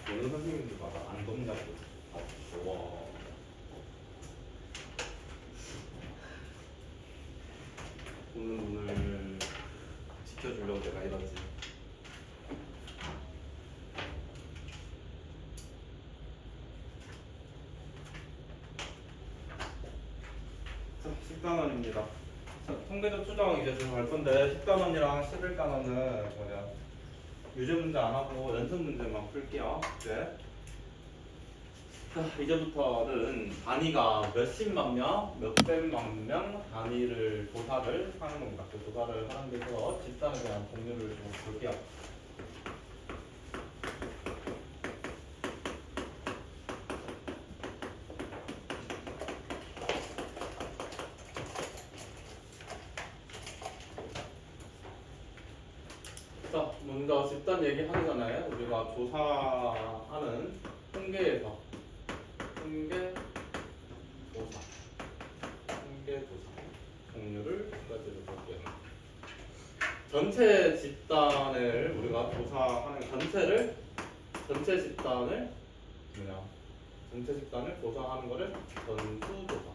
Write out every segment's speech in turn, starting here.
보는 선생님들마다 안 덥냐고. 아, 더워. 보는 눈을 지켜주려고 내가 이러지. 자, 10단원입니다. 자, 통계적 추정 이제 좀 할 건데 10단원이랑 11단원은 뭐냐? 유제 문제 안 하고 연습 문제만 풀게요. 네. 자, 이제부터는 단위가 몇십만 명, 몇백만 명 단위를 조사를 하는 겁니다. 그 조사를 하는 데 있어서 집단에 대한 종류를 좀 볼게요. 자, 먼저 집단 얘기하기 전에 우리가 조사하는 통계에서 통계 조사 종류를 두 가지를 볼게요. 전체 집단을 우리가 조사하는 전체 집단을 뭐냐? 전체 집단을 조사하는 거를 전수조사.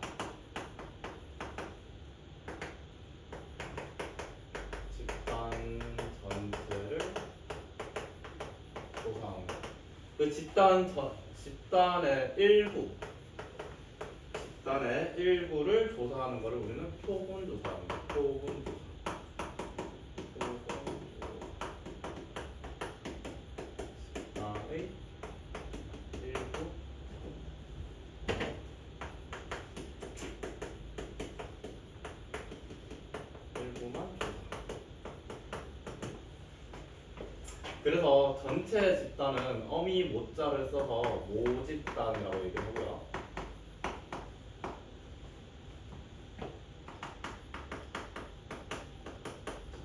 집단 전체를 조사하는 거. 그 집단의 일부를 조사하는 거를 우리는 표본 조사합니다. 표본 조사. 집단의 일부만 조사. 그래서 전체 집단은 어미 모자를 써서 모집단이라고 얘기하고요.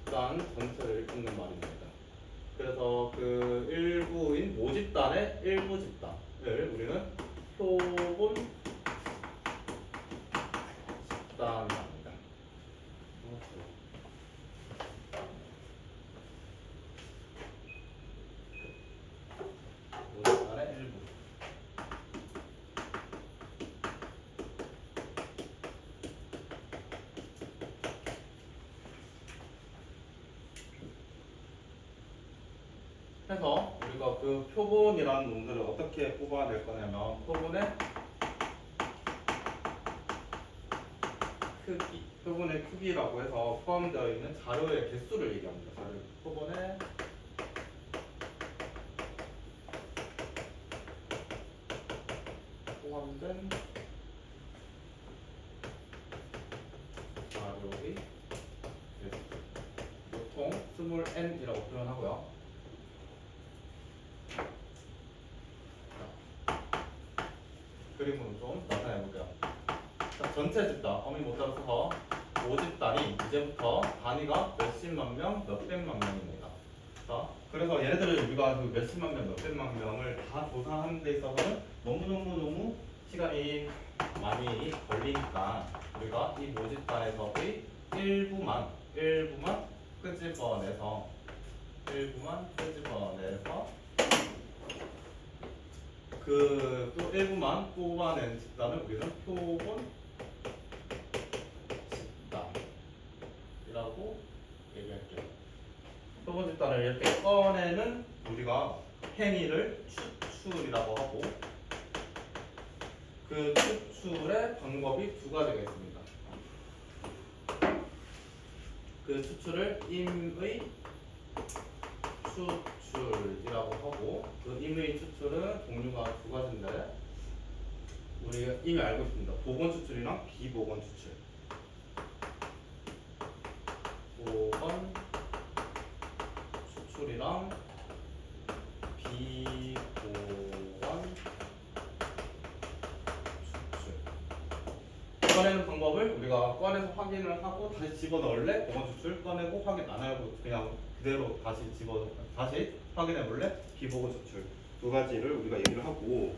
집단 전체를 읽는 말입니다. 그래서 그 일부인 모집단의 일부 집단을 우리는 표본 집단이랍니다. 모집단의 일부. 해서 우리가 그 표본이라는 놈들을 어떻게 뽑아낼 거냐면 표본의 크기라고 해서 포함되어 있는 자료의 개수를 얘기합니다. 표본의 포함된 자료의 개수. 보통 스몰 n이라고 표현하고요. 그림으로 좀 나타내 볼게요. 전체 집단, 어미 모자로 써서 모집단이 이제부터 단위가 몇십만 명, 몇백만 명입니다. 자, 그래서 얘네들을 우리가 그 몇십만 명, 몇백만 명을 다 조사하는 데 있어서는 너무 시간이 많이 걸리니까 우리가 이 모집단에서의 일부만 끄집어내서 그 또 일부만 뽑아낸 집단을 우리는 표본 집단이라고 얘기할게요. 표본 집단을 이렇게 꺼내는 우리가 행위를 추출이라고 하고 그 추출의 방법이 두 가지가 있습니다. 그 추출을 임의 추출이라고 하고 그 임의 추출은 종류가 두 가지인데 우리가 이미 알고 있습니다. 보건 추출이랑 비보건 추출. 보건 추출이랑 비보건 추출. 꺼내는 방법을 우리가 꺼내서 확인을 하고 다시 집어넣을래? 보건 추출 꺼내고 확인 안 하고 그냥 그대로 다시 확인해 볼래? 비보건 추출. 두 가지를 우리가 얘기를 하고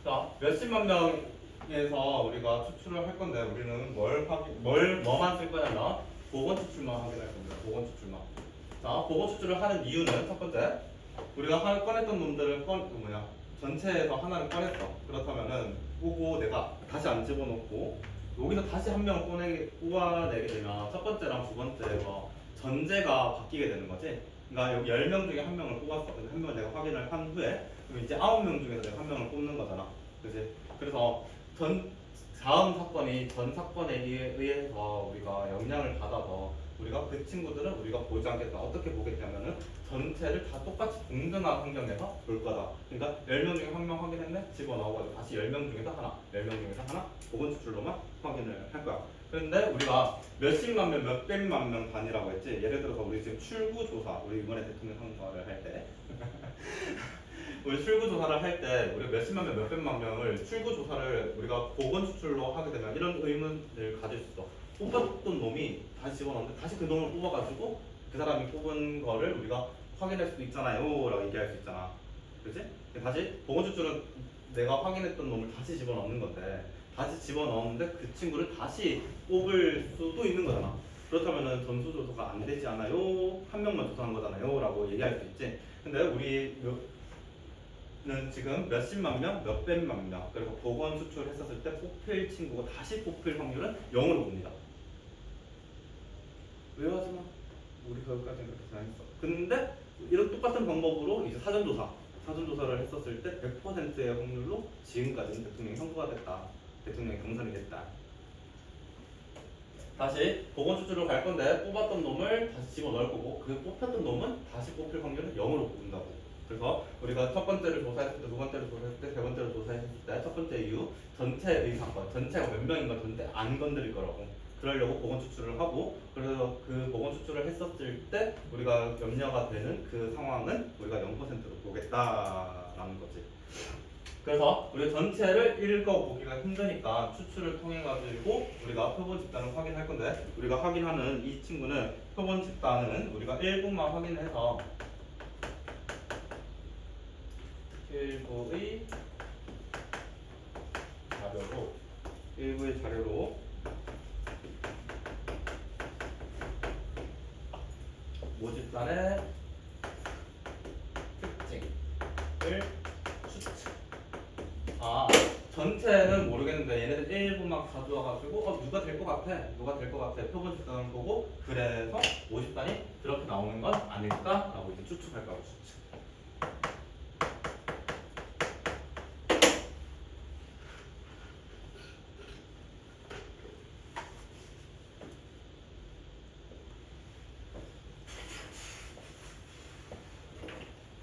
자, 몇십만 명에서 우리가 추출을 할 건데 우리는 뭐만 쓸 거냐면 보건 추출만 확인할 겁니다. 보건 추출만. 자, 보건 추출을 하는 이유는 첫 번째, 우리가 꺼냈던 놈들을 전체에서 하나를 꺼냈어. 그렇다면은 보고 내가 다시 안 집어넣고 여기서 다시 한 명을 뽑아내게 되면 첫 번째랑 두 번째가 전제가 바뀌게 되는 거지. 그러니까 여기 10명 중에 한 명을 뽑았어. 근데 한 명을 내가 확인을 한 후에 그럼 이제 9명 중에서 내가 한 명을 뽑는 거잖아. 그지? 그래서 다음 사건이 전 사건에 의해서 우리가 영향을 받아서 우리가 그 친구들은 우리가 보지 않겠다. 어떻게 보겠냐면은 전체를 다 똑같이 동등한 환경에서 볼 거다. 그러니까 10명 중에 한 명 확인했네? 집어넣어가지고 다시 10명 중에서 하나, 10명 중에서 하나, 보건 수출로만 확인을 할 거야. 그런데 우리가 몇십만 명, 몇백만 명 단위라고 했지? 예를 들어서 우리 지금 출구조사, 우리 이번에 대통령 선거를 할 때 우리 출구조사를 할 때 우리가 몇십만 명, 몇백만 명을 출구조사를 우리가 보건 수출로 하게 되면 이런 의문을 가질 수 있어. 뽑았던 놈이 다시 집어넣는데 다시 그 놈을 뽑아가지고 그 사람이 뽑은 거를 우리가 확인할 수도 있잖아요 라고 얘기할 수 있잖아. 그치? 다시 보건 수출은 내가 확인했던 놈을 다시 집어넣는 건데 다시 집어넣었는데 그 친구를 다시 뽑을 수도 있는 거잖아. 그렇다면은 전수 조사가 안 되지 않아요? 한 명만 조사한 거잖아요 라고 얘기할 수 있지. 근데 우리는 지금 몇십만 명, 몇백만 명 그리고 보건 수출했었을 때 뽑힐 친구가 다시 뽑힐 확률은 0으로 봅니다. 외워하지 마. 우리 거기까지는 그렇게 생각했어. 근데 이런 똑같은 방법으로 이제 사전조사를 했었을 때 100%의 확률로 지금까지는 대통령이 선거가 됐다. 대통령이 당선이 됐다. 다시 보건 수출로 갈 건데 뽑았던 놈을 다시 집어넣을 거고 그 뽑혔던 놈은 다시 뽑힐 확률은 0으로 뽑는다고. 그래서 우리가 첫 번째를 조사했을 때, 두 번째를 조사했을 때, 세 번째를 조사했을 때 첫 번째 이유 전체의 사건, 전체가 몇 명인 건 전체 안 건드릴 거라고. 그러려고 보건 수출을 하고 그래서 그 보건 수출을 했었을 때 우리가 염려가 되는 그 상황은 우리가 0%로 보겠다라는 거지. 그래서 우리 전체를 읽어보기가 힘드니까 추출을 통해 가지고 우리가 표본 집단을 확인할 건데 우리가 확인하는 이 친구는 표본 집단은 우리가 일부만 확인해서 일부의 자료로 모집단의 특징을 추측. 전체는 모르겠는데 얘네들 일부만 가져와가지고 누가 될 것 같아, 누가 될 것 같아 표본 집단을 보고 그래서 모집단이 그렇게 나오는 건 아닐까라고 이제 추측할 거라고 추측.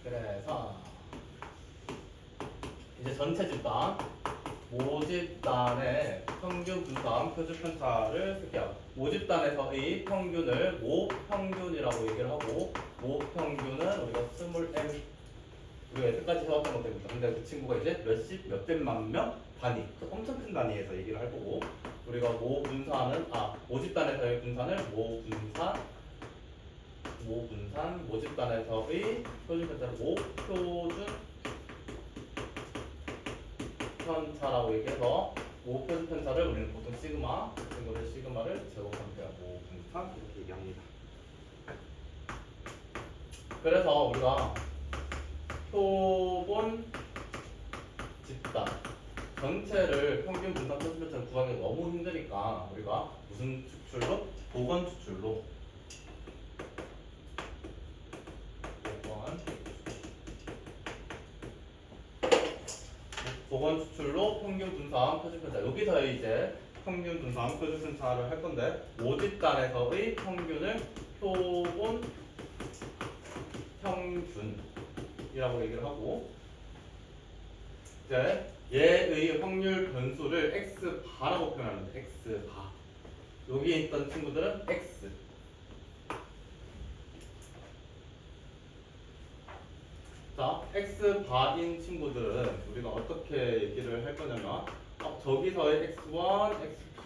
그래서 이제 전체 집단 모집단의 평균 분산 표준 편차를 쓸게요. 모집단에서의 평균을 모평균이라고 얘기를 하고 모평균은 우리가 M 우리가 여태까지 해왔던 것 때문에 근데 그 친구가 이제 몇백만 명 단위 엄청 큰 단위에서 얘기를 할 거고 우리가 모분산은 모집단에서의 분산을 모분산 모집단에서의 표준 편차를 모표준 편차라고 얘기해서 모표준 편차를 우리는 보통 시그마 그 친구들 시그마를 제곱하면 돼요. 모분산 이렇게 얘기합니다. 그래서 우리가 표본 집단 전체를 평균 분산 표준 편차를 구하기 너무 힘드니까 우리가 무슨 추출로? 보건 추출로 보건 추출로 평균 분산 표준 편차 여기서 이제 평균 분산 표준 편차를 할 건데 모집단에서의 평균을 표본 평균이라고 얘기를 하고 이제 얘의 확률 변수를 x바라고 표현하는데 x바 여기에 있던 친구들은 x 자, x바인 친구들은 우리가 어떻게 얘기를 할 거냐면 저기서의 x1, x2,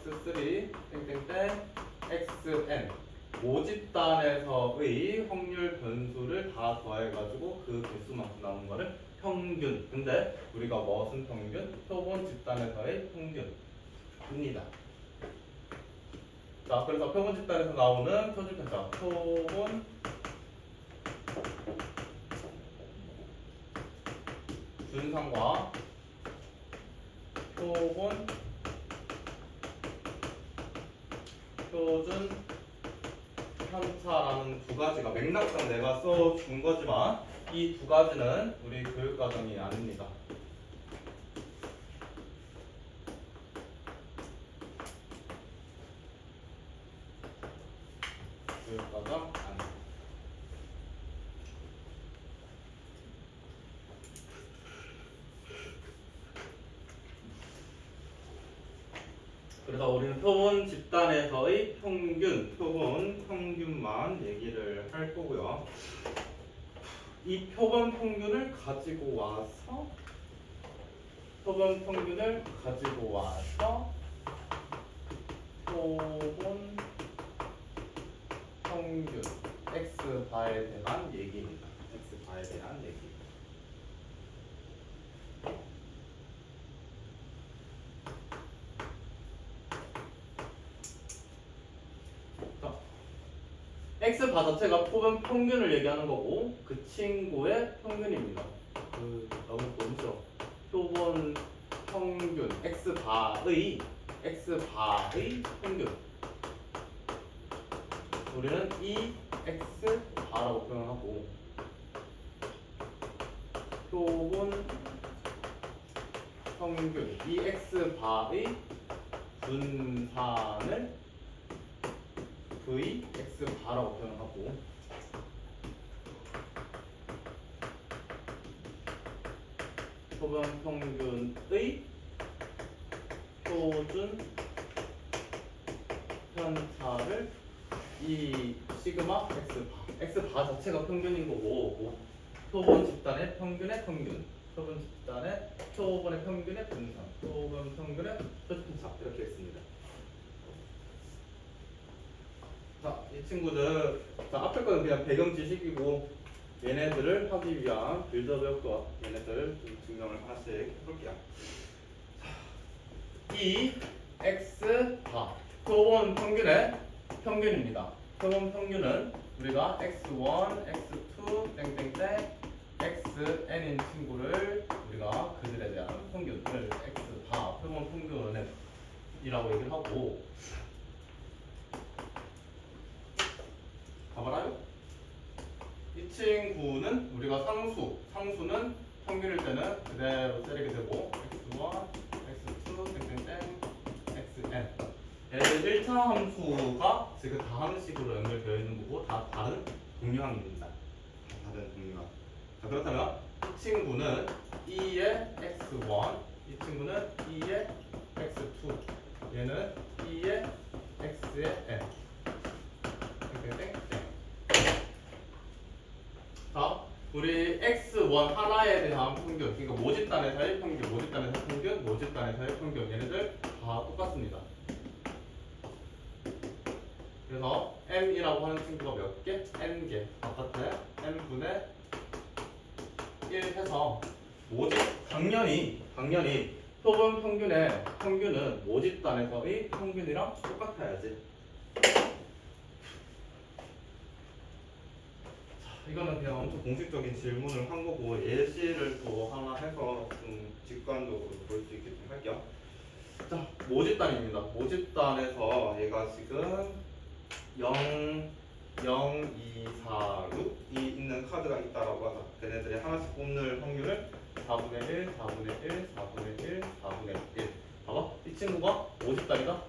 x3, 땡땡땡, xn 모집단에서의 확률 변수를 다 더해가지고 그 개수만큼 나오는 거를 평균. 근데 우리가 무슨 평균? 표본 집단에서의 평균입니다. 자, 그래서 표본 집단에서 나오는 표준 편차, 표본 분산과 표본 표준 편차라는 두 가지가 맥락상 내가 써준 거지만 이 두 가지는 우리 교육과정이 아닙니다. 교육과정 아닙니다. 그래서 우리는 표본 집단에서의 표본 평균만 얘기를 할 거고요. 이 표본 평균을 가지고 와서 표본 평균을 가지고 와서 표본 평균 x바에 대한 얘기입니다. x바에 대한 얘기. x바 자체가 표본 평균을 얘기하는 거고 그 친구의 평균입니다. 너무 모르죠? 표본 평균 x바의 평균. 우리는 이 x바라고 표현하고 표본 평균 이 x바의 분산을 v x바라고 표현하고 표본 평균의 표준 편차를 이 시그마 x바 자체가 평균인 거고 표본 집단의 평균의 평균 표본 집단의 표본의 평균의 분산 표본 평균의 표준 편차 이렇게 했습니다. 자, 이 친구들 앞에 거는 그냥 배경 지식이고 얘네들을 하기 위한 빌드업 효과 얘네들 좀 증명을 하나씩 해볼게요. 이 x바 표본 평균의 평균입니다. 표본 평균은 우리가 x1, x2, 땡땡땡, xn인 친구를 우리가 그들에 대한 평균을 x바 표본 평균이라고 얘기를 하고 봐봐라요. 이 친구는 우리가 상수는 평균일 때는 그대로 때리게 되고 x1, x2, 땡땡땡, xn 얘네들 1차 함수가 지금 다항식으로 연결되어 있는 거고 다 다른 동류항입니다. 다른 동류항. 자, 그렇다면 이 친구는 2의 x1, 이 친구는 2의 x2, 얘는 2의 x의 n. 자, 우리 x1 하나에 대한 평균, 그러니까 모집단에서의 평균, 모집단에서의 평균, 모집단에서의 평균 얘네들 다 똑같습니다. 그래서 m이라고 하는 친구가 몇 개? n개. 바깥에 n분의 1 해서 모집 당연히 표본 평균의 평균은 모집단에서의 평균이랑 똑같아야지. 이거는 그냥 엄청 공식적인 질문을 한 거고 예시를 또 하나 해서 좀 직관적으로 볼 수 있게 좀 할게요. 자, 모집단입니다. 모집단에서 얘가 지금 0, 0, 2, 4, 6이 있는 카드가 있다라고 하자. 걔네들이 하나씩 뽑는 확률을 4분의 1, 4분의 1, 4분의 1, 4분의 1. 봐봐, 이 친구가 모집단이다.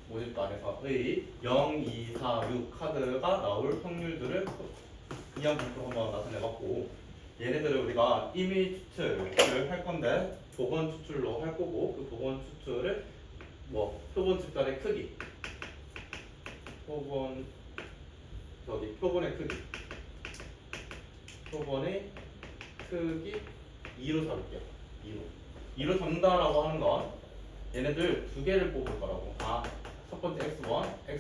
모집단에서의 0, 2, 4, 6 카드가 나올 확률들을 이항분포로 한번 나타내봤고 얘네들을 우리가 임의 추출을 할 건데 복원 추출로 할 거고 그 복원 추출을 표본 집단의 크기 표본의 크기 표본의 크기 2로 잡을게요. 2로 잡는다라고 하는 건 얘네들 두 개를 뽑을 거라고. 첫 번째 x1, x2.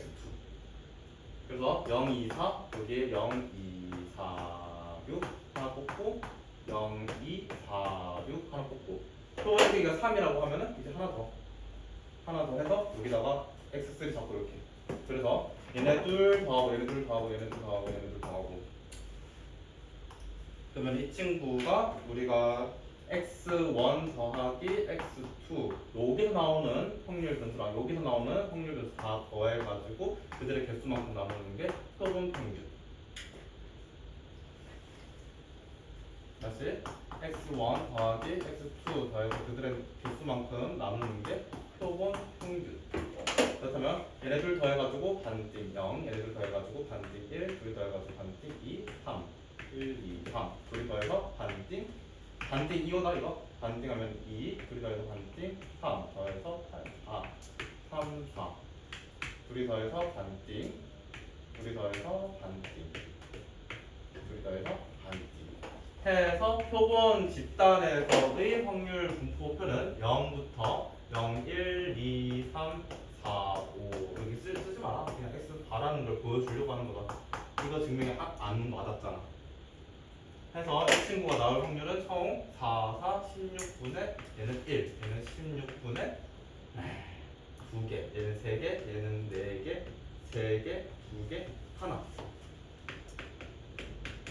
그래서 0, 2, 4 여기에 0, 2, 4, 6 하나 뽑고 0, 2, 4, 6 하나 뽑고 표본의 크기가 3이라고 하면은 이제 하나 더 해서 여기다가 x3 잡고 이렇게. 그래서 얘네 둘 더하고 얘네 둘 더하고 얘네 둘 더하고 얘네 둘 더하고 그러면 이 친구가 우리가 x1 더하기 x2 여기서 나오는 확률 변수랑 여기서 나오는 확률 변수 다 더해가지고 그들의 개수만큼 나누는 게 표본 평균. 다시 x1 더하기 x2 더해서 그들의 개수만큼 나누는 게 표본 평균. 그렇다면 얘네들 더해가지고 반띵 0, 얘네들 더해가지고 반띵 1, 둘이 더해가지고 반띵 2, 3, 1, 2, 3, 둘이 더해서 반띵, 반띵 이거다 이거? 반띵하면 2, 둘이 더해서 반띵 3, 더해서 8, 4, 3, 4, 둘이 더해서 반띵, 둘이 더해서 반띵, 둘이 더해서 반띵 해서 표본 집단에서의 확률 분포표는 0부터 0, 1, 2, 3, 4, 5 여기 쓰지 마라. 그냥 x 바라는 걸 보여주려고 하는 거다. 이거 증명이 안 맞았잖아. 해서 이 친구가 나올 확률은 총 4, 4, 16분의 얘는 1, 얘는 16분의 2개, 얘는 3개, 얘는 4개, 3개, 2개, 하나.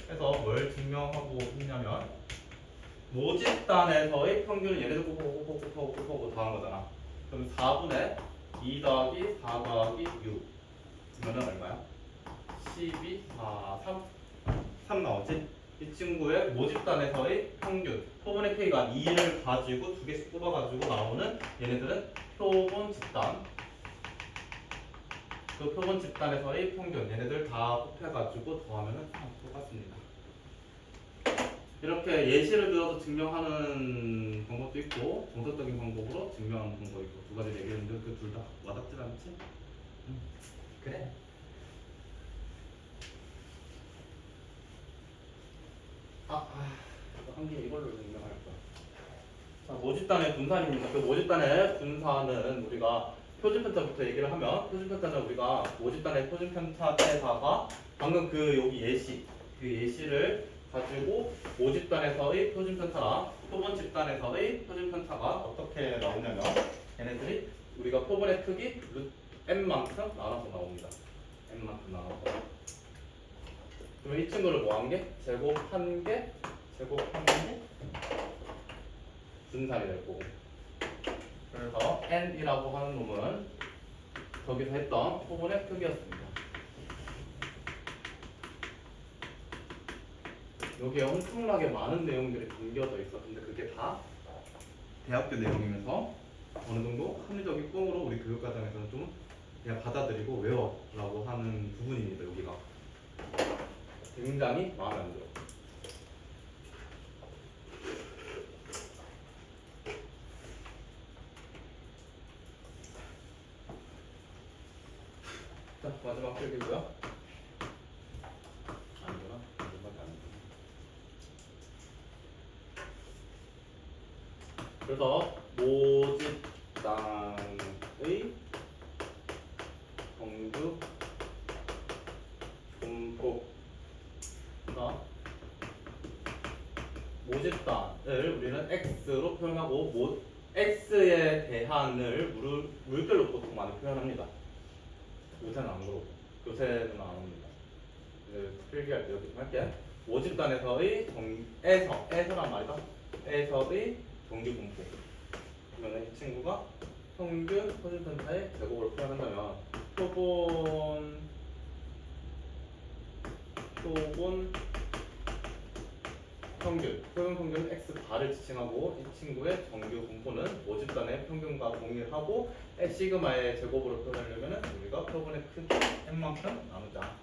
해서 뭘 증명하고 있냐면 모집단에서의 평균은 얘네들 곱하고 더한 거잖아. 그럼 4분의 2 더하기 4 더하기 6 그러면 얼마야? 12, 4, 3 나오지? 이 친구의 모집단에서의 평균 표본의 K가 2를 가지고 두 개씩 뽑아가지고 나오는 얘네들은 표본 집단. 그 표본 집단에서의 평균 얘네들 다 곱해가지고 더하면 똑같습니다. 이렇게 예시를 들어서 증명하는 방법도 있고 정석적인 방법으로 증명하는 방법도 있고 두 가지 얘기했는데 그 둘 다 와닿질 않지? 그래. 한 개 이걸로 증명할 거야. 자, 모집단의 분산입니다. 그 모집단의 분산은 우리가 표준편차부터 얘기를 하면 표준편차는 우리가 모집단의 표준편차에다가 방금 그 여기 그 예시를 가지고 모집단에서의 표준편차랑 표본 집단에서의 표준편차가 어떻게 나오냐면 얘네들이 우리가 표본의 크기 n만큼 나눠서 나옵니다. n만큼 나눠서. 그러면 이 친구를 뭐 한 개? 제곱한 개? 제곱한 개? 분산이 될 거고. 그래서 n이라고 하는 놈은 거기서 했던 표본의 크기였습니다. 여기에 엄청나게 많은 내용들이 담겨져 있어. 근데 그게 다 대학교 내용이면서 어느 정도 합리적인 꽁으로 우리 교육과정에서는 좀 그냥 받아들이고 외워라고 하는 부분입니다. 여기가 굉장히 마음에 안 들어. 자, 마지막 필기고요. 안 되나? 마지막에 안 되나? 그래서 모집단의 정규 분포가 모집단을 우리는 x로 표현하고 x에 대한을 물결로 보통 많이 표현합니다. 요새는 안 그러고 요새는 안 합니다. 필기할 때 여기 좀 할게. 모집단에서의 에서란 말이다. 에서의 정규 분포. 그러면 이 친구가 평균 표준편차의 제곱을 표현한다면 표본 평균은 x 바를 지칭하고 이 친구의 정규 분포는 모집단의 평균과 동일하고 시그마의 제곱으로 표현하려면 우리가 표본의 크기 n만큼 나누자.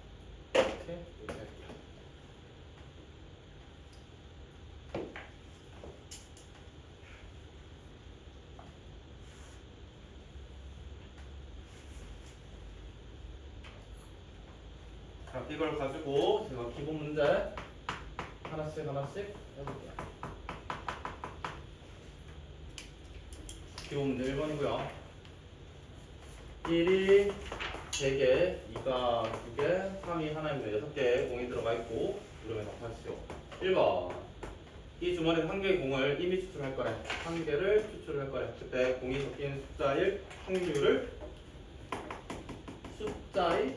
이렇게 얘기할게요. 자, 이걸 가지고 제가 기본 문제 하나씩 해볼게요. 기본 문제 1번이고요. 1이 3개, 2가 2개, 3이 하나입니다. 6개의 공이 들어가 있고 그러면 답하시오. 1번 이 주머니에 한 개의 공을 이미 추출할 거래. 한 개를 추출할 거래. 그때 공이 섞인 숫자의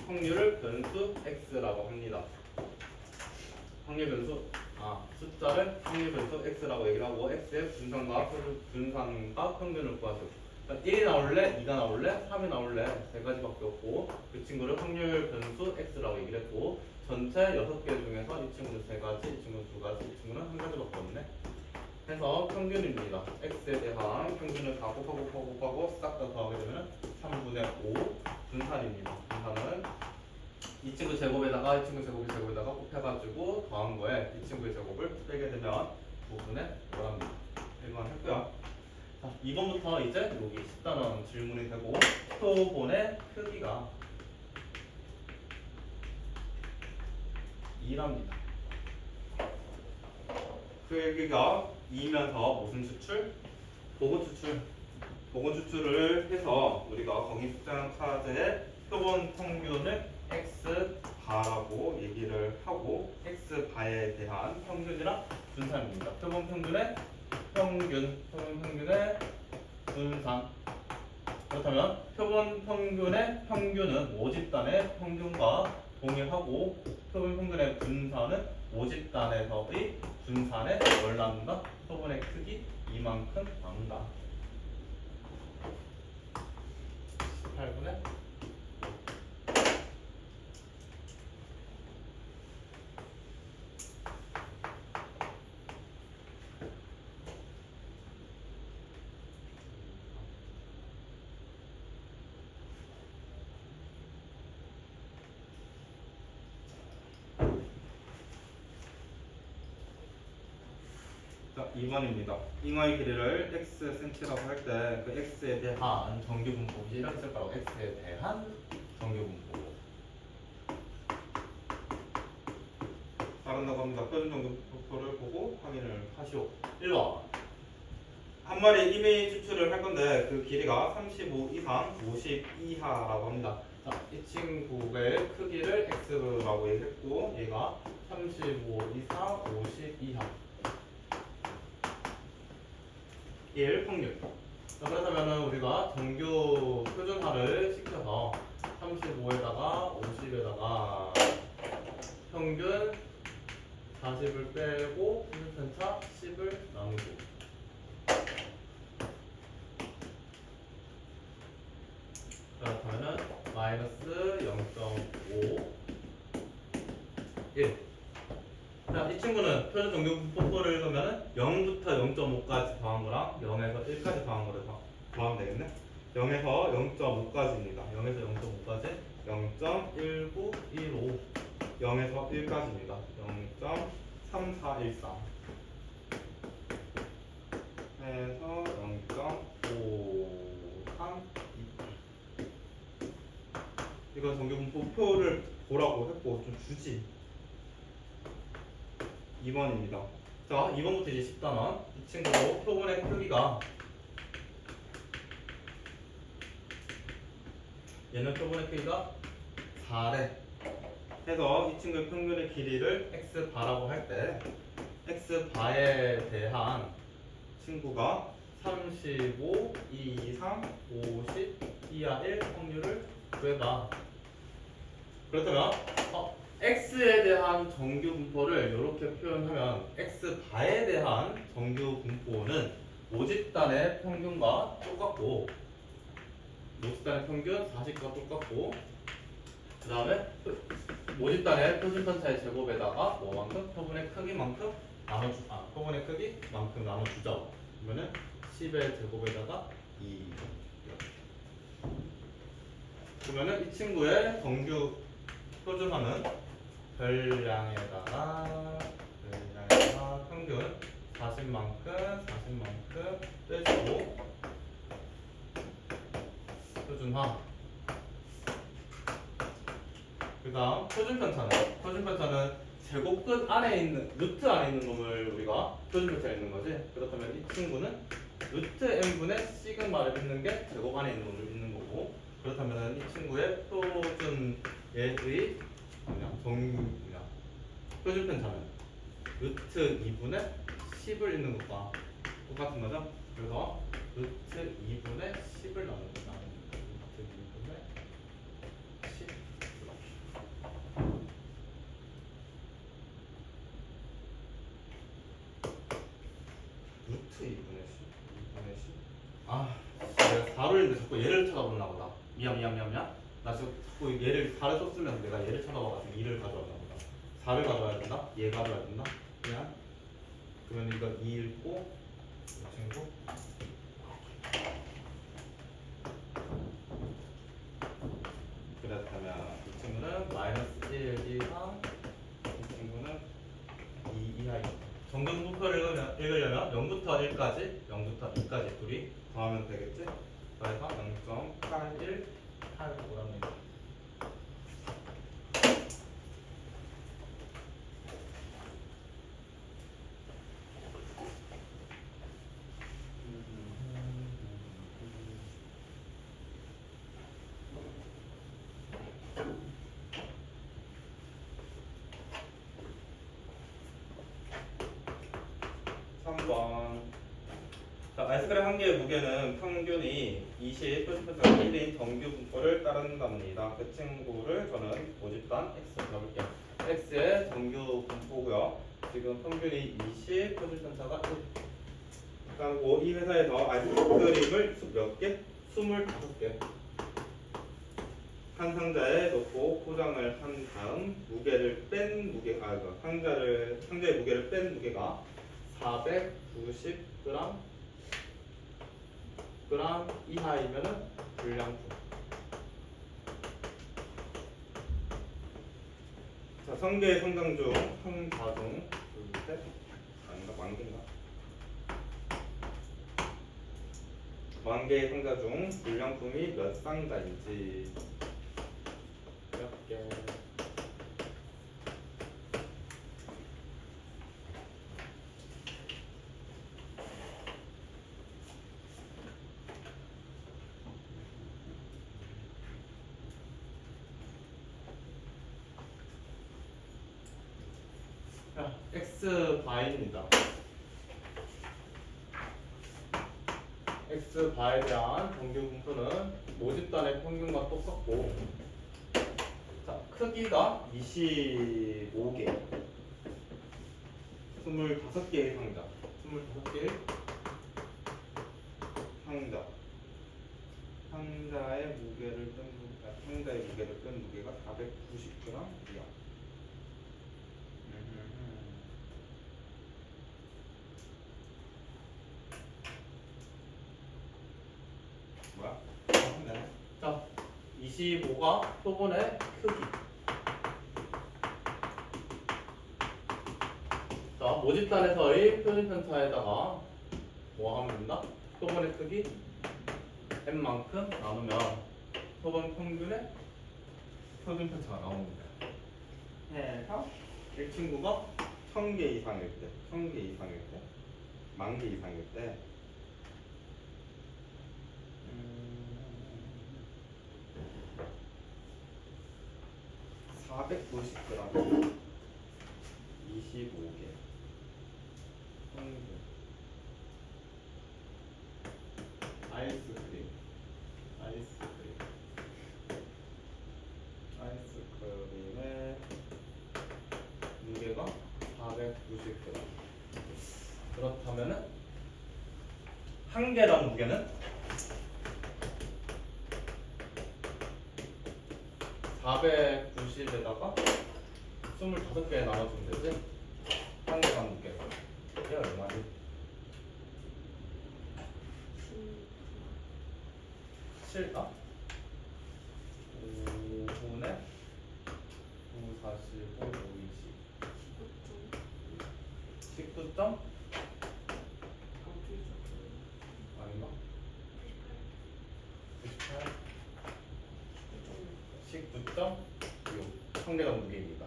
확률을 변수 x라고 합니다. 확률 변수 숫자를 확률 변수 x라고 얘기를 하고 x의 분산과 평균을 구하죠. 그러니까 1이 나올래, 2가 나올래, 3이 나올래 세 가지밖에 없고 그 친구를 확률 변수 x라고 얘기를 했고 전체 6개 중에서 이 친구는 3가지, 이 친구는 2가지, 이 친구는 1가지밖에 없네. 해서 평균입니다. x에 대한 평균을 다 곱하고 싹 다 더하게 되면 3분의 5 분산입니다. 분산은 이 친구 제곱에다가 이 친구 제곱에다가 곱해가지고 더한 거에 이 친구의 제곱을 빼게 되면 5분의 5랍니다. 1번 했고요. 자, 2번부터 이제 여기 10단원 질문이 되고 표본의 크기가 2랍니다. 크기가 2면서 무슨 추출? 보고 추출. 보고 추출을 해서 우리가 거기 숙제한 카드의 표본 평균을 x바라고 얘기를 하고 x바에 대한 평균이랑 분산입니다. 표본 평균의 분산. 그렇다면 표본 평균의 평균은 모집단의 평균과 동일하고 표본 평균의 분산은 모집단에서의 분산에 뭘 나눈다? 표본의 크기 이만큼 나눈다. 18분의 자, 2번입니다. 잉어의 길이를 xcm라고 할 때 그 x에 대한 정규 분법이 이렇게 쓸 거라고. x에 대한 정규 분법. 따른다고 합니다. 표준 정규 분법을 보고 확인을 하시오. 1번. 한 마리 이미 추출을 할 건데 그 길이가 35 이상 50 이하라고 합니다. 자, 이 친구의 크기를 x라고 얘기했고 얘가 35 이상 50 이하 1 확률. 자, 그렇다면 우리가 정규 표준화를 시켜서 35에다가 50에다가 평균 40을 빼고 편차 10을 나누고 그렇다면 마이너스 0.5 1. 자, 이 친구는 표준 정규 분법을 읽으면 0부터 0.5까지 더한 거랑 0에서 1까지 더한 거를 더하면 되겠네. 0에서 0.5까지입니다. 0에서 0.5까지 0.1915 0에서 1까지입니다. 0.3413 해서 0.532 이건 정규 분법표를 보라고 했고 좀 주지. 2번입니다. 자, 2번부터 이제 10단원. 이 친구도 표본의 크기가 얘는 표본의 크기가 4래. 해서 이 친구의 평균의 길이를 x바라고 할 때 x바에 대한 친구가 35 이상 50 이하 1 확률을 구해봐. 그렇다면 x에 대한 정규 분포를 이렇게 표현하면 x바에 대한 정규 분포는 모집단의 평균과 똑같고 모집단의 평균 40과 똑같고 그 다음에 모집단의 표준편차의 제곱에다가 뭐만큼? 표본의 크기만큼 표본의 크기만큼 나눠주자. 그러면은 10의 제곱에다가 2 그러면은 이 친구의 정규 표준화는 별량에다가 평균 40만큼 빼주고 표준화. 그 다음 표준편차는 제곱 끝 안에 있는 루트 안에 있는 놈을 우리가 표준편차에 있는 거지. 그렇다면 이 친구는 루트 n분의 시그마를 있는 게 제곱 안에 있는 놈을 있는 거고 그렇다면 이 친구의 표준예의 표준편차는 루트 2분의 10을 있는 것과 똑같은 거죠. 그래서 루트 2분의 10을 나누는 거다. 루트 2분의 10. 2분의 10, 2분의 10. 아, 내가 4로 했는데 자꾸 얘를 찾아보나 보다. 미안. 나 지금 자꾸 얘를 4를 썼으면 내가 얘를 찾아봐가지고 2를 가져왔나 보다. 4를 가져와야 된다? 얘 가져와야 된다? 그냥 그러면 이거 2 읽고 이 친구 그렇다면 이 친구는 마이너스 1, 2, 3. 이 친구는 2 이하이. 정근분포를 읽으려면 0부터 1까지, 0부터 2까지 둘이 더하면 되겠지? 그래서 0.81, 8라는 얘기. 자, 아이스크림 한 개의 무게는 평균이 20, 표준편차가 1인 정규 분포를 따른답니다. 그 친구를 저는 모집단 X 잡을게요. X의 정규 분포고요. 지금 평균이 20, 표준편차가 1. 그리고 이 회사에서 아이스크림을 몇 개? 25개. 한 상자에 넣고 포장을 한 다음 무게를 뺀 무게, 상자의 무게를 뺀 무게가 490g 이하이면은 불량품. 자, 성계의 성장 중 상자 중 둘셋 아닌가 만개인가? 만개의 상자 중 불량품이 몇 상자인지 몇 개. 자, x 바입니다. x 바에 대한 정규 분포는 모집단의 평균과 똑같고, 자, 크기가 25개, 25개의 상자, 25개의 상자. 상자의 무게를 뺀 무게가 490g 이하. 뭐야? 자, 25가 표본의 크기. 자, 모집단에서의 표준편차에다가 뭐 하면 된다? 표본의 크기 n만큼 나누면 표본 평균의 표준편차가 나옵니다. 해서 이 친구가 1000개 이상일 때, 1000개 이상일 때, 10,000개 이상일 때 490g 25개 평균 아이스크림의 무게가 490g. 그렇다면은 한 개당 무게는 490에다가 25개 나눠주면 되지? 한 개당 무게가 이게 얼마지? 7가? 5분의 9, 45, 5, 20 19점? 아닌가? 98? 19.6 상대가 무게입니다.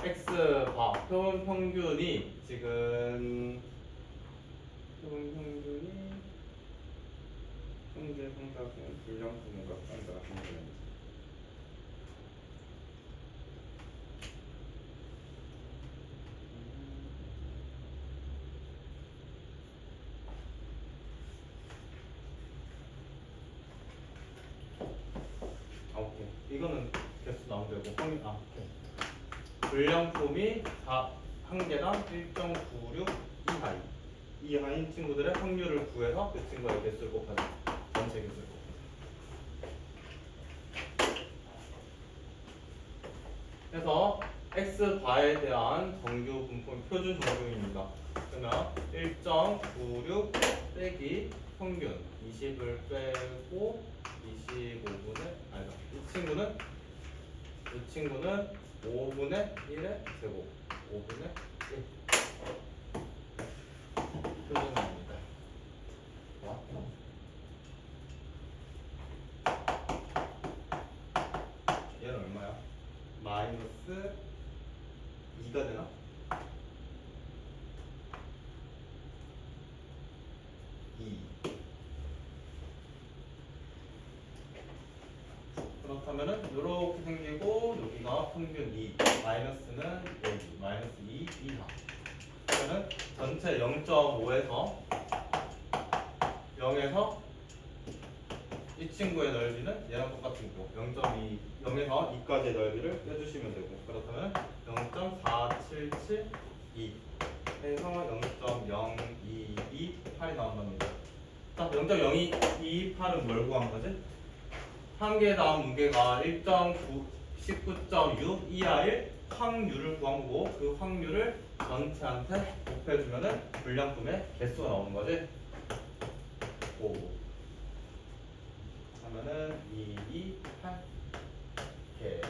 X바 표본 평균이 지금 표본 평균이 현재 상자는 불량품과 상자가 평균입니다. 오케이. 이거는 개수 나오면 되고 오케이. 불량품이 한 개당 1.96 이하인 친구들의 확률을 구해서 그 친구의 개수를 곱하자. 전체 개수를 곱하자. 그래서 x바에 대한 정규 분포 표준 정규입니다. 그러면 1.96 빼기 평균 20을 빼고 25분의 아니다. 이 친구는 5분의 1의 제곱 5분의 1 표준입니다. 얘는 얼마야? 마이너스 2가 되나? 그렇다면은 이렇게 생기고 여기가 평균 2 마이너스는 여기 마이너스 2 이하. 그러면은 전체 0.5에서 0에서 이 친구의 넓이는 얘랑 똑같은 거 0.2 0에서 2까지의 넓이를 빼주시면 되고 그렇다면 0.4772 해서 0.0228이 나온답니다. 자, 0.0228은 뭘 구한 거지? 한 개당 무게가 19.6 이하일 확률을 구한 거고 그 확률을 전체한테 곱해주면은 불량품의 개수가 나오는 거지. 5 하면은 2, 2, 8 개.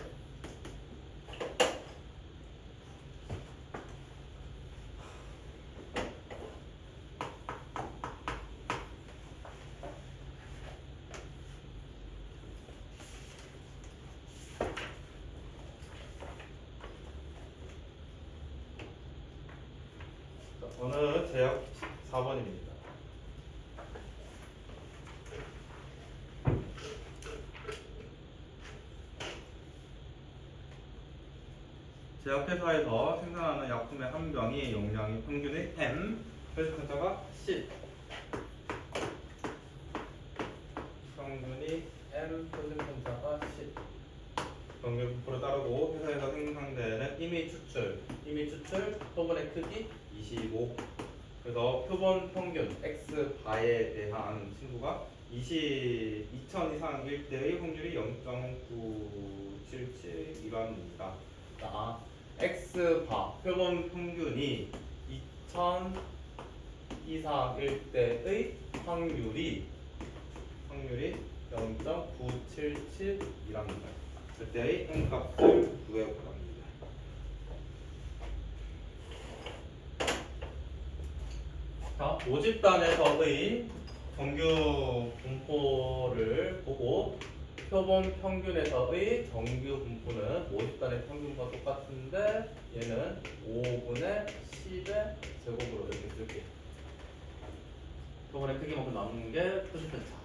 어느 제약 4번입니다. 제약회사에서 생산하는 약품의 한 병의 용량이 평균의 M, 표시분자가 10. 평균이 M, 표시분자가 10. 정규 분포를 따르고 회사에서 생산되는 임의 추출, 표본의 크기 25. 그래서 표본 평균 X바에 대한 친구가 2000 이상일 때의 확률이 0.977이랍니다. 자, X바 표본 평균이 2000 이상일 때의 확률이 0.977이랍니다. 그때의 N값을 구해보랍니다. 자, 모집단에서의 정규 분포를 보고 표본 평균에서의 정규 분포는 모집단의 평균과 똑같은데 얘는 5분의 10의 제곱으로 이렇게 쓸게요. 표본의 크기만큼 남는 게 표시편차.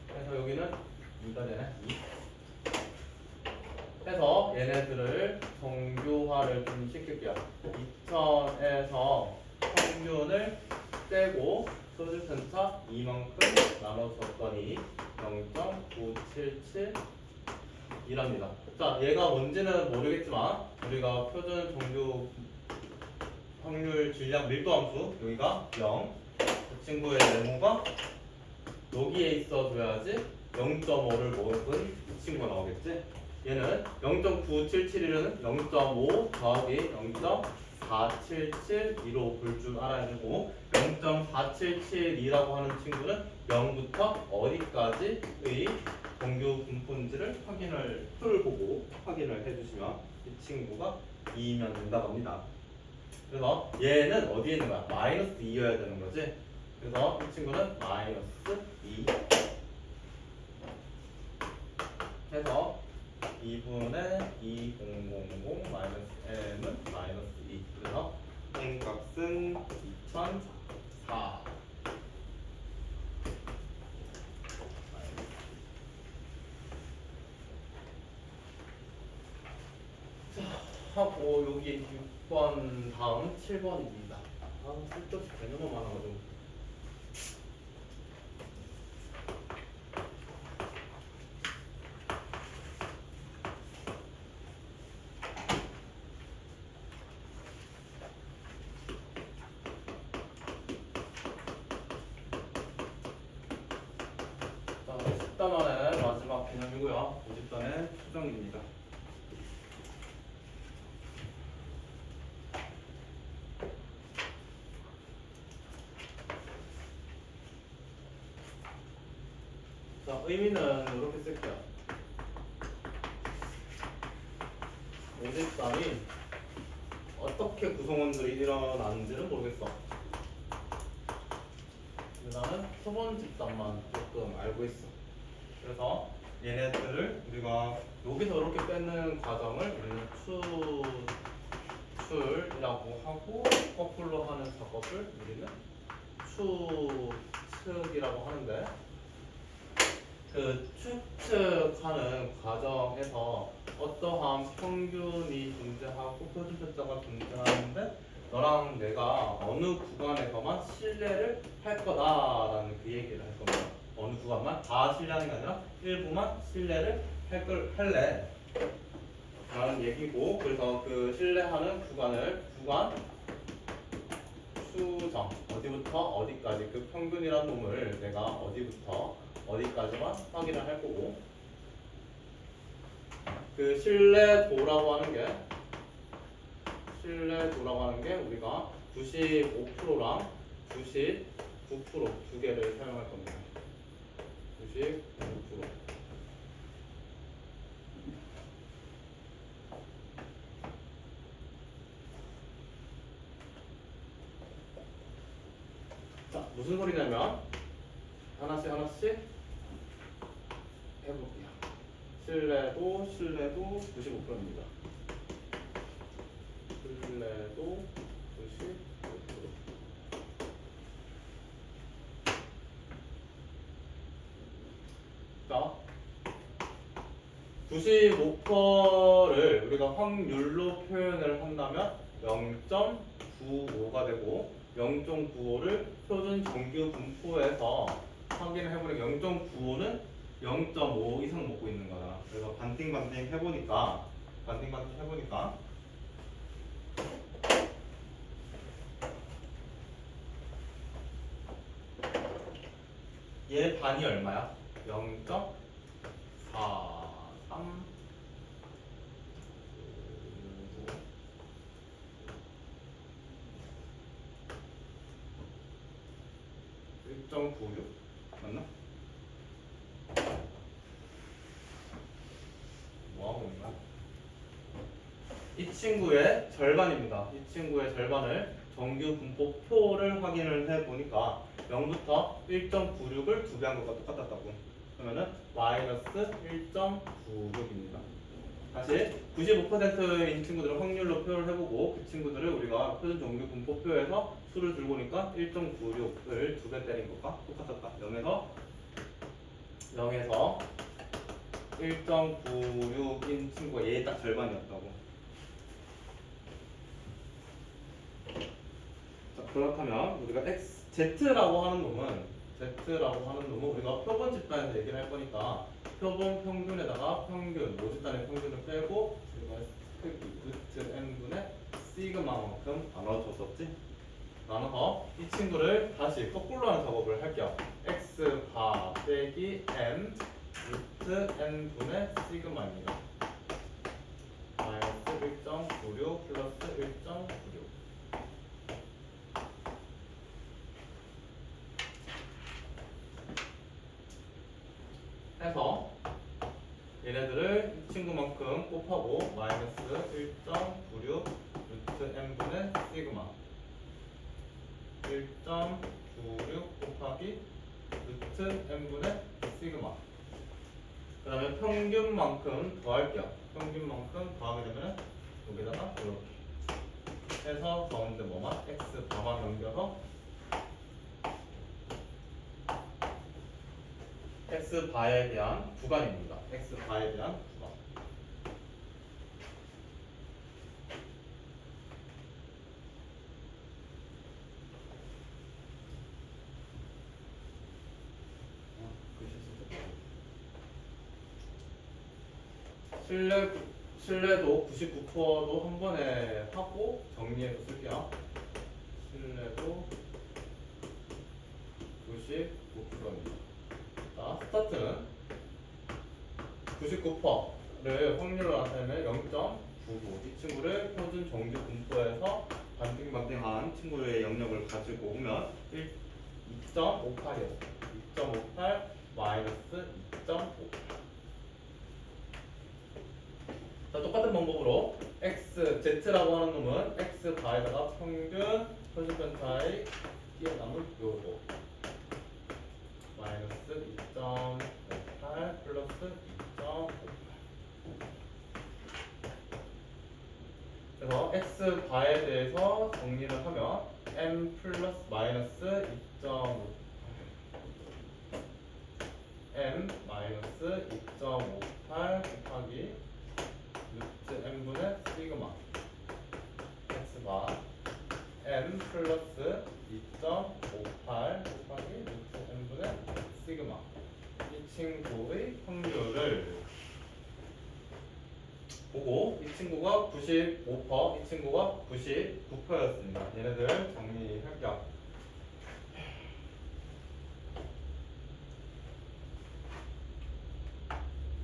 그래서 여기는 2가 되네. 2. 해서 얘네들을 정규화를 좀 시킬게요. 2000에서 평균을 떼고 표준편차 이만큼 나눠줬더니 0.977이랍니다. 자, 얘가 뭔지는 모르겠지만 우리가 표준 정규 확률 질량 밀도 함수 여기가 0. 그 친구의 네모가 여기에 있어줘야지 0.5를 먹은 이 친구가 나오겠지. 얘는 0.977이라는 0.5 더하기 0.477이로 볼 줄 알아야 되고 0.477이라고 하는 친구는 0부터 어디까지의 정규 분포인지를 표를 보고 확인을 해주시면 이 친구가 2면 된다고 합니다. 그래서 얘는 어디에 있는 거야? 마이너스 2여야 되는 거지. 그래서 이 친구는 마이너스 2 해서 2분의 2000 마이너스 m은 마이너스 2. 그래서 n 값은 2004. 자, 하고 여기 6번 다음 7번입니다. 쓸데없이 개념만 많아가지고. 아니고요. 모집단의 수정입니다. 자, 의미는 이렇게 쓸게요. 모집단이 어떻게 구성원들이 일어나는지는 모르겠어. 근데 나는 표본 집단만 조금 알고 있어. 그래서 얘네들을 우리가 여기서 이렇게 빼는 과정을 우리는 추출이라고 하고, 거꾸로 하는 작업을 우리는 추측이라고 하는데, 그 추측하는 과정에서 어떠한 평균이 존재하고 표준표자가 존재하는데, 너랑 내가 어느 구간에서만 신뢰를 할 거다라는 그 얘기를 할 겁니다. 어느 구간만 다 신뢰하는 게 아니라 일부만 신뢰를 할래 라는 얘기고, 그래서 그 신뢰하는 구간을 구간 수정, 어디부터 어디까지, 그 평균이라는 놈을 내가 어디부터 어디까지만 확인을 할 거고, 그 신뢰도라고 하는 게 우리가 95%랑 99% 두 개를 사용할 겁니다. 99%. 자, 무슨 소리냐면 하나씩 해볼게요. 신뢰도 95%입니다. 신뢰도 95%. 자, 95%를 우리가 확률로 표현을 한다면 0.95가 되고, 0.95를 표준 정규 분포에서 확인을 해보니까 0.95는 0.5 이상 먹고 있는 거잖아. 그래서 반띵 해보니까 얘 반이 얼마야? 0.43 1.96 맞나? 뭐하고 있는 거야? 이 친구의 절반입니다. 이 친구의 절반을 정규 분포표를 확인을 해보니까 0부터 1.96을 두 배 한 것과 똑같았다고. 그러면은 마이너스 1.96입니다. 다시 95%인 친구들을 확률로 표현을 해보고, 그 친구들을 우리가 표준 정규 분포표에서 수를 들고 오니까 1.96을 두 배 때린 것과 똑같았다. 0에서 1.96인 친구가 얘 딱 절반이었다고. 자, 그렇다면 우리가 Z라고 하는 놈은 우리가 표본 집단에서 얘기를 할 거니까 표본 평균에다가 평균, 모집단의 평균을 빼고 우리가 루트 n분의 시그마만큼 나눠줬었지? 나눠서 이 친구를 다시 거꾸로 하는 작업을 할게요. x바 빼기 m 루트 n분의 시그마입니다. 마이너스 1.96 플러스 1.96. 해서 얘네들을 이 친구만큼 곱하고 마이너스 1.96 루트 n분의 시그마 1.96 곱하기 루트 n분의 시그마. 그 다음에 평균만큼 더할게요. 평균만큼 더하게 되면 여기다가 이렇게 해서 가운데 뭐만 x 바만 넘겨서 x 바에 대한 구간입니다. x 바에 대한 구간. 신뢰도 99%도 한 번에 하고 정리해서 쓸게요. 신뢰도 99%입니다. 자, 스타트는 99%를 확률로 나타내는 0.99. 이 친구를 표준 정규 분포에서 반띵반띵한 친구의 영역을 가지고 오면 2.58이었어. 2.58 마이너스 2.58. 자, 똑같은 방법으로 x, z라고 하는 놈은 x 바에다가 평균 편수편차의 뛰어남을 요거 마이너스 2.58 플러스 2.58. 그래서 x 바에 대해서 정리를 하면 m 플러스 마이너스 2.5 m 마이너스 2.58 곱하기 루트 m분의 시그마 x바 m 플러스 2.58 곱하기 루트 m분의 시그마 이 친구의 확률을 보고 이 친구가 95%, 이 친구가 99%였습니다. 얘네들 정리할게요.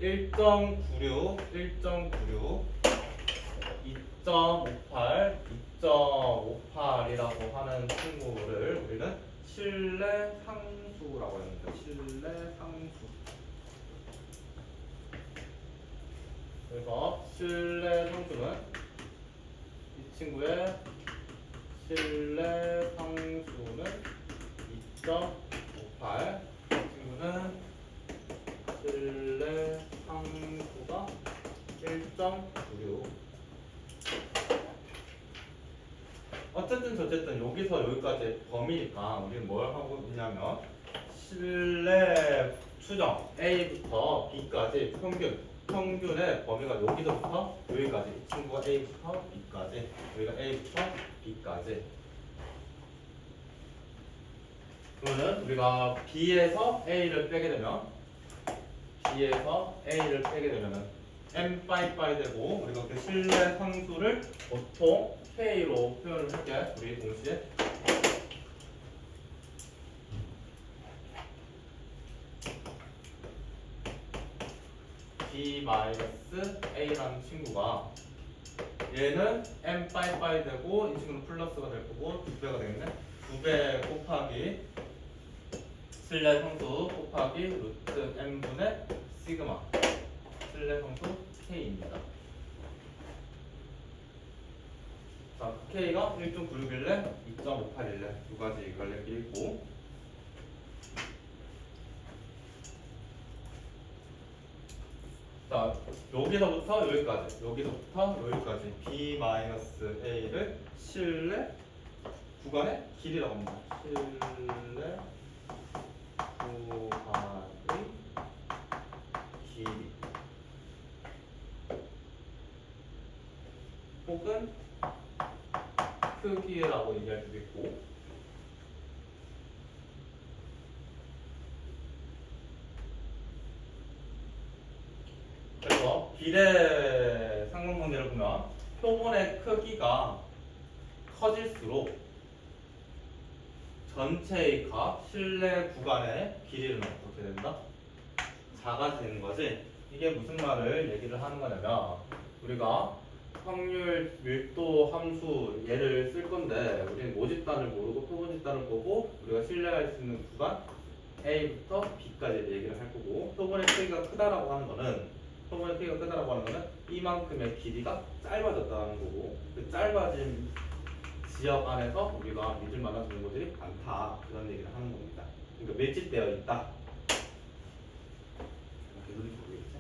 1.96, 1.96, 2.58, 2.58이라고 하는 친구를 우리는 실내 상수라고 했는데 실내 상수. 그래서 실내 상수는 이 친구의 실내 상수는 2.58, 이 친구는 실내 상수가 1.96. 어쨌든 저쨌든 여기서 여기까지 범위니까 우리는 뭘 하고 있냐면 실내 추정 A부터 B까지 평균의 범위가 여기서부터 여기까지 이 친구가 A부터 B까지 여기가 A부터 B까지. 그러면 우리가 B에서 A를 빼게 되면 B에서 A를 빼게 되면은 M 빠이빠이 되고 우리가 그 실내 상수를 보통 K로 표현을 할게. 우리 동시에 B 마이너스 A라는 친구가 얘는 M 빠이빠이 되고 이 친구는 플러스가 될 거고 2배가 되겠네. 2배 곱하기 실내 상수 곱하기 루트 M분의 시그마 실내 상수 K입니다. 자, K가 1.96일래 2.58일래 두 가지 관련이 있고 자, 여기서부터 여기까지 B-A를 실내 구간의 길이라고 합니다. 실내 구간의 길이 혹은 크기라고 얘기할 수도 있고 그래서 비례 상관관계를 보면 표본의 크기가 커질수록 전체의 값, 실내 구간의 길이는 어떻게 된다? 작아지는 거지. 이게 무슨 말을 얘기를 하는 거냐면 우리가 확률 밀도 함수 얘를 쓸 건데 우리는 모집단을 모르고 표본 집단을 보고 우리가 신뢰할 수 있는 구간 A부터 B까지 얘기를 할 거고 표본의 크기가 크다라고 하는 거는 이만큼의 길이가 짧아졌다는 거고 그 짧아진 지역 안에서 우리가 믿을 만한 정보들이 많다 그런 얘기를 하는 겁니다. 그러니까 밀집되어 있다. 개소리인지 모르겠지?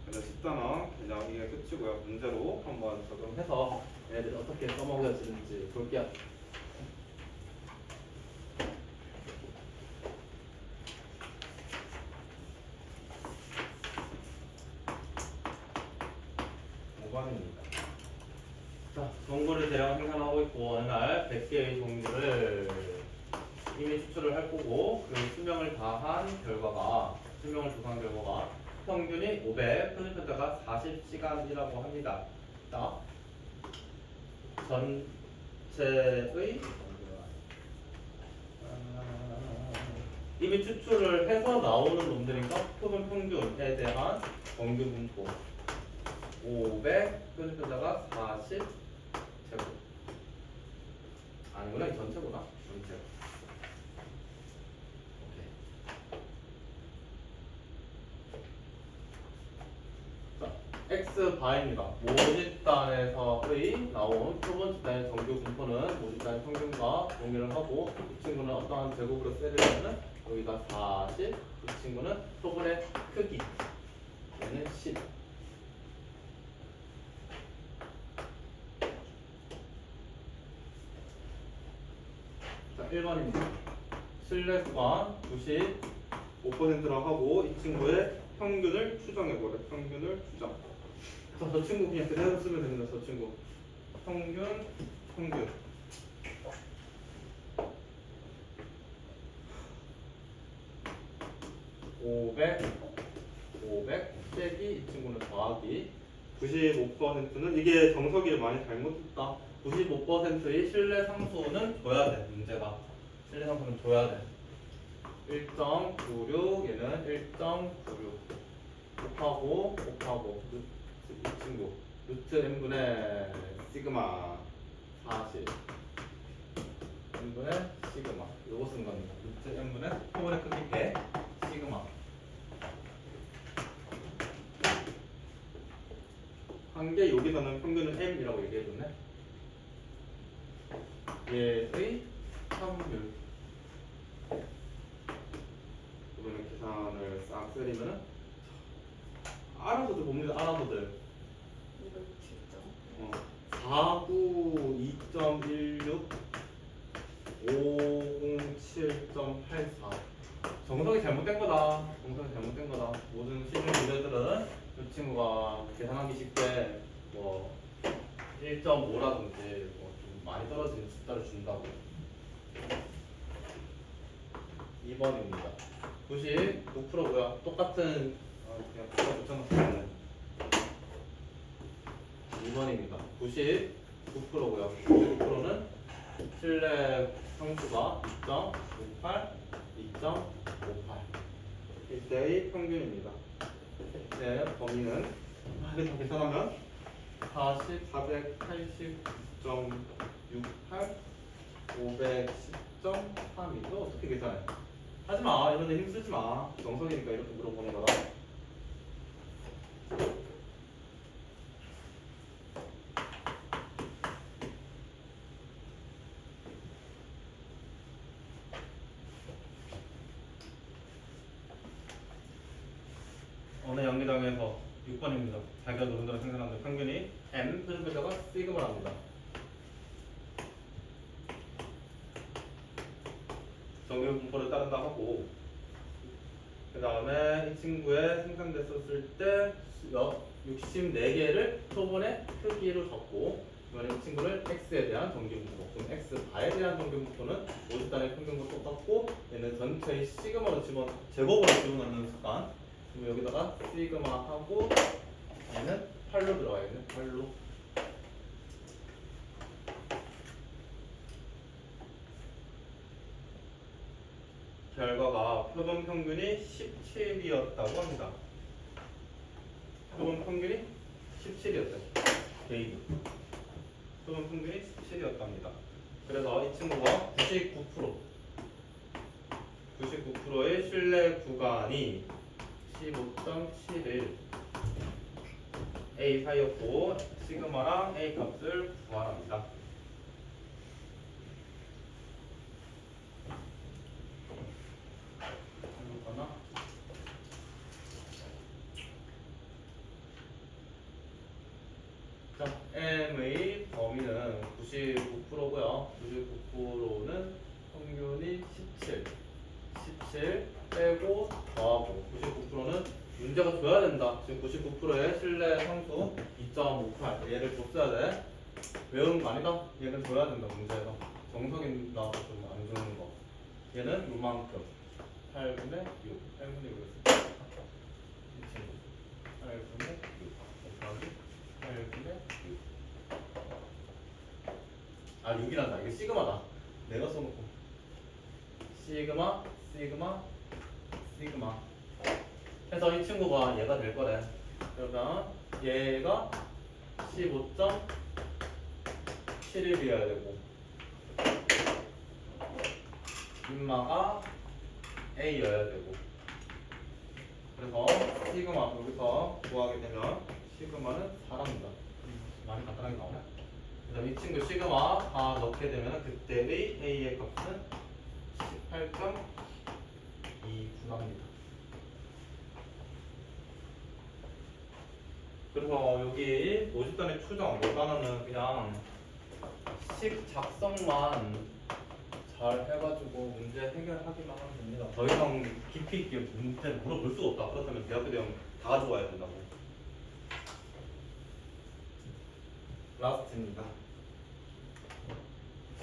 그래서 10단원 그냥 이게 끝이고요. 문제로 한번 적용해서 얘네들이 어떻게 써먹여지는지 볼게요. 자, 정보를 대량 생산하고 있고 어느 날 100개의 종류를 이미 추출을 할 거고 그 수명을 다한 결과가 평균이 500, 표준편차가 40시간이라고 합니다. 자, 전체의 이미 추출을 해서 나오는 놈들이니까 표본 평균에 대한 정규 분포 500 끄다가 40 제곱. 아니구나, 이 전체구나. 전체. 오케이. 자, x 바입니다. 모집단에서의 나온 표본 집단의 정규 분포는 모집단의 평균과 동일을 하고, 이 친구는 어떠한 제곱으로 세려면 여기가 40, 이 친구는 표본의 크기 얘는 10. 자, 1번입니다. 신뢰수가 95%라고 하고 이 친구의 평균을 추정해보래. 평균을 추정. 자, 저 친구 그냥 그대로 쓰면 됩니다. 저 친구 평균 500 빼기 이 친구는 더하기 95%는 이게 정석이를 많이 잘못했다. 95%의 신뢰 상수는 줘야 돼. 문제가 신뢰 상수는 줘야 돼. 1.96 얘는 1.96 곱하고 이 친구 루트 n분의 시그마 40 n분의 시그마 요거 쓴 겁니다. 루트 n분의 표본의 크기 100 시그마 한 개 여기서는 평균은 m이라고 얘기해줬네. 얘의 확률 그러면 계산을 싹 쓰리면은 알아서들 봅니다. 알아서들 49 2.16 507.84 정석이 잘못된 거다. 정석이 잘못된 거다. 모든 시중 문제들은 이 친구가 계산하기 쉽게 뭐 1.5라든지 뭐 좀 많이 떨어진 숫자를 준다고. 2번입니다. 99%고요. 똑같은 그냥 숫자 붙여놓고 2번입니다. 99%고요. 99%는 신뢰 상수가 2.58, 2.58. 이때의 평균입니다. 이때 범위는 이렇게 다 계산하면 480.68, 510.3. 이거 어떻게 계산해? 하지마. 이런 데 힘쓰지 마. 정석이니까 이렇게 물어보는 거다. 어느 연기장에서 6번입니다. 자기가 노른자를 생산하는 평균이 m 표준에다가 시그마를 합니다. 정규 분포를 따른다 하고 그 다음에 이 친구의 생산됐었을 때 64개를 표본의 크기로 적고 이번에 이 친구를 x에 대한 정규 분포 그럼 x 바에 대한 정규 분포는 모집단의 평균과 똑같고 얘는 전체의 시그마로 제곱으로 집어넣는 습관 그리고 여기다가 시그마 하고 얘는 8로 들어가야겠네. 8로 결과가 표본 평균이 17이었다고 합니다. 표본 평균이 17이었대요. 게이드 표본 평균이 17이었답니다. 그래서 이 친구가 99%의 신뢰 구간이 15.71 A 사이였고 시그마랑 A 값을 구하랍니다. 자, M의 범위는 99%고요. 99%는 평균이 17 빼고 더하고 99%는 문제가 줘야 된다. 지금 99%의 신뢰 상수 2.58 얘를 줬어야 돼. 외우는 거 아니다. 얘는 줘야 된다. 문제에서 정석인다 좀 안 주는 거. 얘는 요만큼 8분의 6 8분의 6이었어. 이 친구 8분의 6 곱하기 8분의 6. 아 6이란다. 이게 시그마다. 내가 써놓고 시그마 시그마. 해서 이 친구가 얘가 될 거래. 그러면 얘가 15.71이어야 되고 인마가 A여야 되고. 그래서 시그마 여기서 구하게 되면 시그마는 4랍니다. 많이 간단하게 나오네. 그다음 이 친구 시그마 다 넣게 되면 그때의 A의 값은 18.29랍니다. 그래서 여기 모집단의 추정 요 단어는 그냥 식 작성만 잘 해가지고 문제 해결하기만 하면 됩니다. 더 이상 깊이 있게 문제를 물어볼 수가 없다. 그렇다면 대학교 되면 다 가져와야 된다고. 라스트입니다.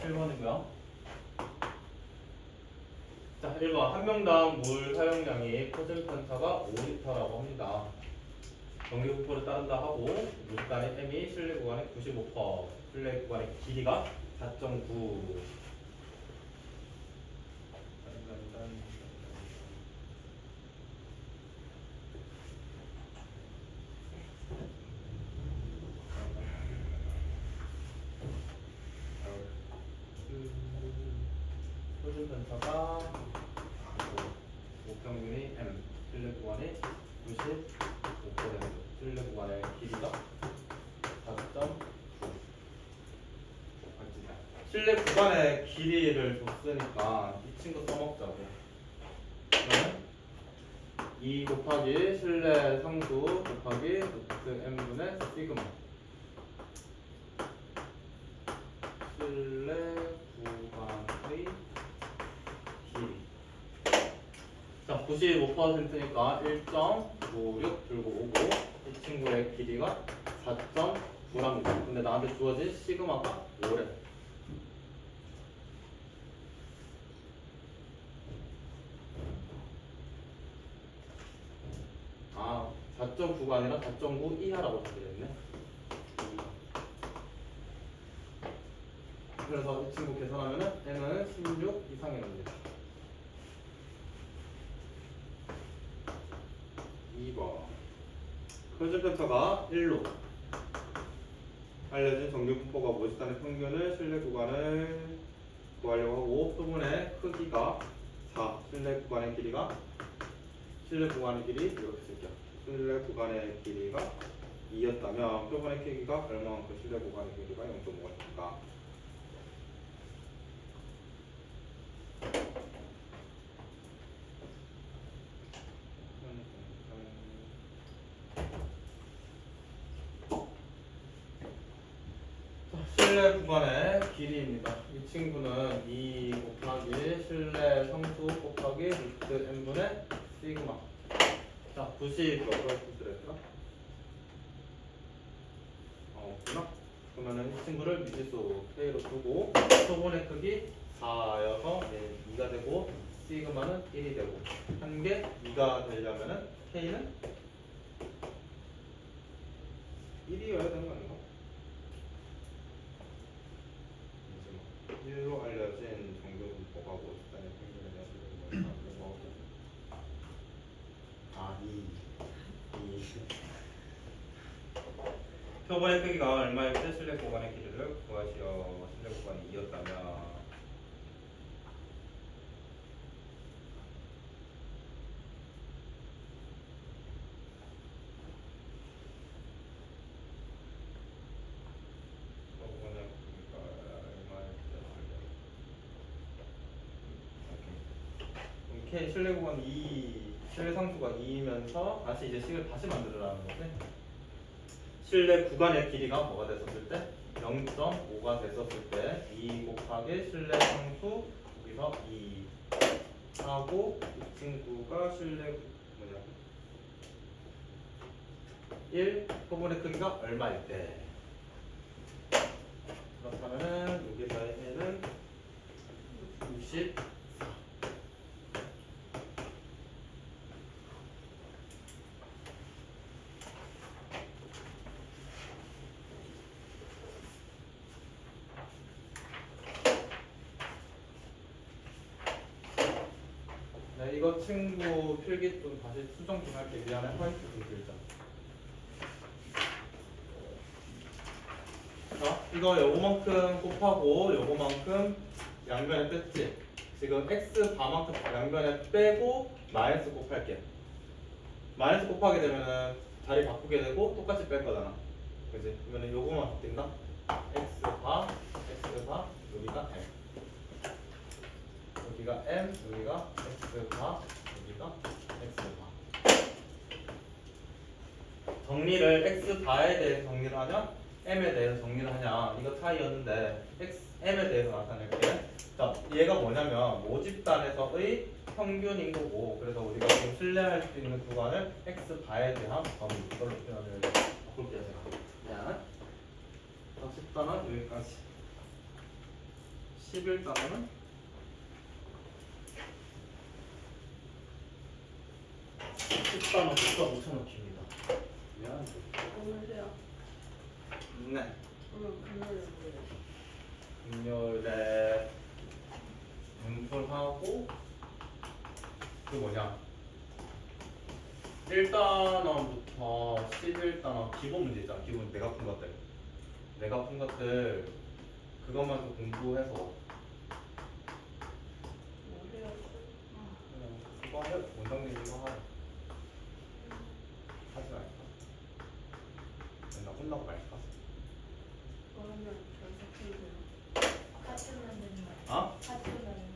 7번이고요. 자, 1번 한 명당 물 사용량이 표준 편차가 5리터라고 합니다. 전기 분포를 따른다 하고 물단의 M이 실내 구간의 95%, 실내 구간의 길이가 4.9. 표준 편차가 목평균이 M, 실내 구간이 95%, 실내 구간의 길이가 4.9. 실내 구간의 길이를 줬으니까 이 친구 써먹자고. 그러면 2 곱하기 실내 상수 곱하기 루트 M분의 시그마. 실내 구간의 길이. 자, 95%니까 1.96 들고 오고 이 친구의 길이가 4.9랍니다. 근데 나한테 주어진 시그마가 5래. 아, 4.9가 아니라 4.9 이하라고 적혀있네. 그래서 이 친구 계산하면은 N은 16 이상이 납니다. 2번 표준 편차가 1로 알려진 정규 분포가 모집단의 평균을 실내 구간을 구하려고 하고 표본의 크기가 4, 실내 구간의 길이가 실내 구간의 길이 이렇게 쓸게요. 실내 구간의 길이가 2였다면 표본의 크기가 얼마만큼 실내 구간의 길이가 0.5가 실내 구간의 길이입니다. 이 친구는 2 곱하기 실내 상수 곱하기 루트 n분의 시그마. 자, 90 몇으로 했더라? 없구나. 그러면은 이 친구를 미지수 K로 두고 표본의 크기 4여서 2가 되고 시그마는 1이 되고 한 개 2가 되려면은 K는 1이어야 되는 거 아닌가? 1로 알려진 정규 분포가 모집단의 평균에 대한 아, 2 표본의 크기가 얼마일 때 실내 구간의 길이를 구하시오. 실내 구간이 2였다면 표본의 크기가 얼마일 때 실내 K 실내 구간 2 실내 상수가 2이면서 다시 이제 식을 다시 만들으라는 거지. 실내 구간의 길이가 뭐가 됐었을 때? 0.5가 됐었을 때 2 곱하기 실내 상수 여기서 2 하고 이 친구가 실내 1 표본의 크기가 얼마일 때? 그렇다면은 여기서의 N은 60. 네, 네, 이거 친구 필기 좀 다시 수정 좀 할게. 미안해. 화이트 좀 글자. 자, 이거 요거만큼 곱하고 요거만큼 양변에 뺐지. 지금 x 바만큼 양변에 빼고 마이너스 곱할게. 마이너스 곱하게 되면은 자리 바꾸게 되고 똑같이 뺄 거잖아. 그지? 그러면 요거만 바뀐다. x 바, 여기가 m. 여기가 m, 여기가 x 바, 여기가 x 바. 정리를 x 바에 대해서 정리를 하냐, m에 대해서 정리를 하냐, 이거 차이였는데 m에 대해서 나타낼게. 자, 얘가 뭐냐면 모집단에서의 평균인 거고, 그래서 우리가 지금 신뢰할 수 있는 구간을 x 바에 대한 범위, 이걸로 표현을 바꿀게요 제가. 자, 10단원 여기까지. 11단원은 10단원 국가 붙여넣기입니다. 미안한데. 오늘요? 네. 오늘 금요일에 뭐예요? 금요일에 분풀하고 그 뭐냐 1단원부터 11단원 기본 문제 있잖아. 기본 내가 푼 것들 그것만 좀 공부해서 뭐래요? 그냥 그거 해. 원장님 이거 하지 말까? 나 혼나고 말까? 뭐 하면 결석해줘요? 같이 만드는 거. 어? 같이 만드는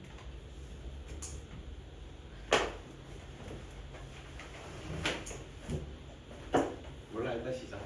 몰라 일단 시작.